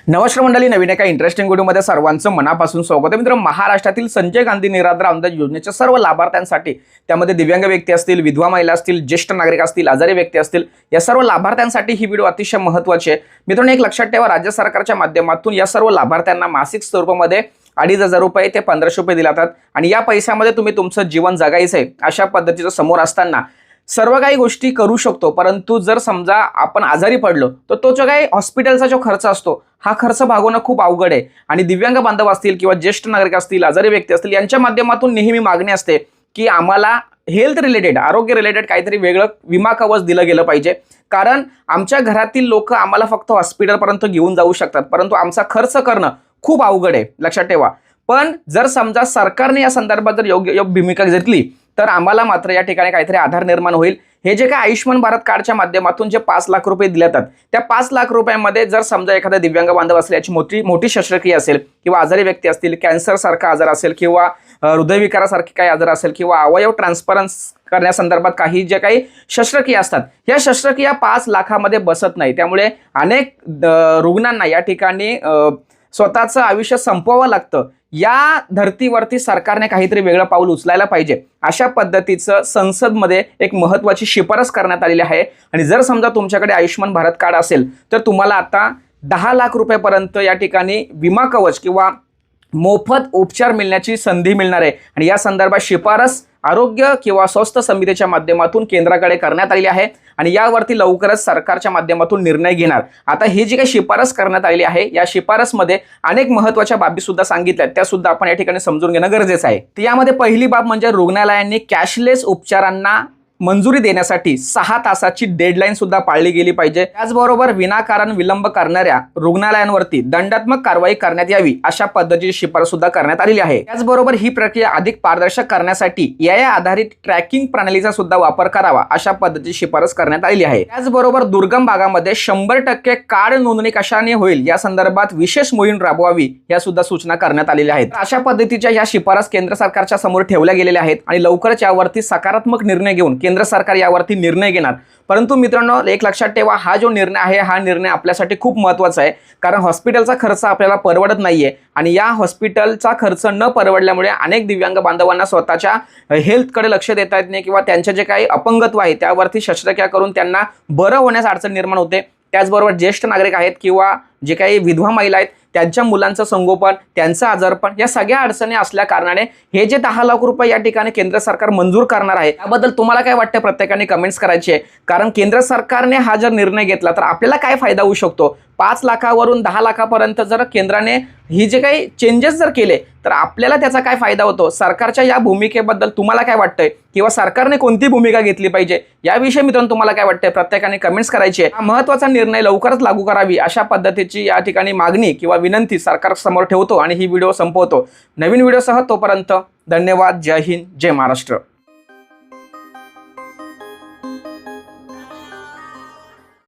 नमस्कार मंडळी, नवीन एका इंटरेस्टिंग व्हिडिओमध्ये सर्वांचं मनापासून स्वागत आहे. मित्र, महाराष्ट्रातील संजय गांधी निराधार अनुदान योजनेच्या सर्व लाभार्थ्यांसाठी, त्यामध्ये दिव्यांग व्यक्ती असतील, विधवा महिला असतील, ज्येष्ठ नागरिक असतील, आजारी व्यक्ती असतील, या सर्व लाभार्थ्यांसाठी ही व्हिडिओ अतिशय महत्त्वाची आहे. मित्रांनो, एक लक्षात ठेवा, राज्य सरकारच्या माध्यमातून या सर्व लाभार्थ्यांना मासिक स्वरूपामध्ये 2,500 रुपये ते 1,500 रुपये दिले जातात आणि या पैशामध्ये तुम्ही तुमचं जीवन जगायचं आहे अशा पद्धतीचं समोर असताना सर्व काही गोष्टी करू शकतो. परंतु जर समजा आपण आजारी पडलो तर तो जो काही हॉस्पिटलचा जो खर्च असतो हा खर्च भागवणं खूप अवघड आहे. आणि दिव्यांग बांधव असतील किंवा ज्येष्ठ नागरिक असतील, आजारी व्यक्ती असतील, यांच्या माध्यमातून नेहमी मागणी असते की आम्हाला हेल्थ रिलेटेड, आरोग्य रिलेटेड काहीतरी वेगळं विमा कवच दिलं गेलं पाहिजे. कारण आमच्या घरातील लोक आम्हाला फक्त हॉस्पिटलपर्यंत घेऊन जाऊ शकतात, परंतु आमचा खर्च करणं खूप अवघड आहे, लक्षात ठेवा. पण जर समजा सरकारने या संदर्भात जर योग्य भूमिका घेतली तर आम्हाला मात्र या ठिकाणी काहीतरी आधार निर्माण होईल. हे जे काय आयुष्यमान भारत कार्डच्या माध्यमातून जे 5 लाख रुपये दिले जातात, त्या 5 लाख रुपयांमध्ये जर समजा एखादा दिव्यांग बांधव असेल, याची मोठी शस्त्रक्रिया असेल किंवा आजारी व्यक्ती असतील, कॅन्सर सारखा आजार असेल किंवा हृदयविकारासारखे काही आजार असेल किंवा अवयव ट्रान्सफरन्स करण्यासंदर्भात काही जे काही शस्त्रक्रिया असतात, या शस्त्रक्रिया 5 लाखामध्ये बसत नाही. त्यामुळे अनेक रुग्णांना या ठिकाणी स्वतःचं आयुष्य संपवावं लागतं. या धर्तीवरती सरकारने काहीतरी वेगळं पाऊल उचलायला पाहिजे, अशा पद्धतीचं संसदमध्ये एक महत्त्वाची शिफारस करण्यात आलेली आहे. आणि जर समजा तुमच्याकडे आयुष्यमान भारत कार्ड असेल तर तुम्हाला आता 10 लाख रुपयापर्यंत या ठिकाणी विमा कवच किंवा मोफत उपचार मिळण्याची संधी मिळणार आहे. आणि या संदर्भात शिफारस आरोग्य किंवा स्वास्थ्य समितीच्या माध्यमातून केंद्राकडे करण्यात आली आहे आणि यावरती लवकरच सरकारच्या माध्यमातून निर्णय घेणार. आता ही जी काही शिफारस करण्यात आली आहे, या शिफारसमध्ये अनेक महत्त्वाच्या बाबी सुद्धा सांगितल्या, त्या सुद्धा आपण या ठिकाणी समजून घेणं गरजेचं आहे. यामध्ये पहिली बाब म्हणजे रुग्णालयांनी कॅशलेस उपचारांना मंजुरी देण्यासाठी 6 तासाची डेडलाईन सुद्धा पाळली गेली पाहिजे. त्याचबरोबर विनाकारण विलंब करणाऱ्या रुग्णालयांवरती दंडात्मक कारवाई करण्यात यावी, अशा पद्धतीची शिफारस सुद्धा करण्यात आलेली आहे. त्याचबरोबर ही प्रक्रिया अधिक पारदर्शक करण्यासाठी AI आधारित ट्रॅकिंग प्रणालीचा सुद्धा वापर करावा, अशा पद्धतीची शिफारस करण्यात आलेली आहे. त्याचबरोबर दुर्गम भागामध्ये 100% कार्ड नोंदणी कशाने होईल या संदर्भात विशेष मोहीम राबवावी, या सुद्धा सूचना करण्यात आलेल्या आहेत. अशा पद्धतीच्या या शिफारस केंद्र सरकारच्या समोर ठेवल्या गेलेल्या आहेत आणि लवकरच यावरती सकारात्मक निर्णय घेऊन केंद्र सरकार यावरती निर्णय घेणार. परंतु मित्रांनो, एक लक्षात ठेवा, हा जो निर्णय आहे हा निर्णय आपल्यासाठी खूप महत्त्वाचा आहे. कारण हॉस्पिटलचा खर्च आपल्याला परवडत नाहीये आणि या हॉस्पिटलचा खर्च न परवडल्यामुळे अनेक दिव्यांग बांधवांना स्वतःच्या हेल्थकडे लक्ष देता येत नाही किंवा त्यांचे जे काही अपंगत्व आहे त्यावरती शस्त्रक्रिया करून त्यांना बरं होण्यास अडचण निर्माण होते. त्याचबरोबर ज्येष्ठ नागरिक आहेत किंवा जे काही विधवा महिला आहेत त्यांच्या मुलांचं संगोपन, त्यांचं आजारपण, या सगळ्या अडचणी असल्या कारणाने हे जे 10 लाख रुपये या ठिकाणी केंद्र सरकार मंजूर करणार आहे, त्याबद्दल तुम्हाला काय वाटतं प्रत्येकाने कमेंट्स करायची आहे. कारण केंद्र सरकारने हा जर निर्णय घेतला तर आपल्याला काय फायदा होऊ शकतो. 5 लाखावरून 10 लाखापर्यंत जर केंद्राने ही जे काही चेंजेस जर केले तर आपल्याला त्याचा काय फायदा होतो. सरकारच्या या भूमिकेबद्दल तुम्हाला काय वाटतंय किंवा सरकारने कोणती भूमिका घेतली पाहिजे याविषयी मित्रांनो तुम्हाला काय वाटतंय प्रत्येकाने कमेंट्स करायची आहे. हा महत्त्वाचा निर्णय लवकरच लागू करावी, अशा पद्धतीची या ठिकाणी मागणी किंवा विनंती सरकार समोर ठेवतो आणि ही व्हिडिओ संपवतो. नवीन व्हिडिओसह तोपर्यंत धन्यवाद. जय हिंद, जय महाराष्ट्र.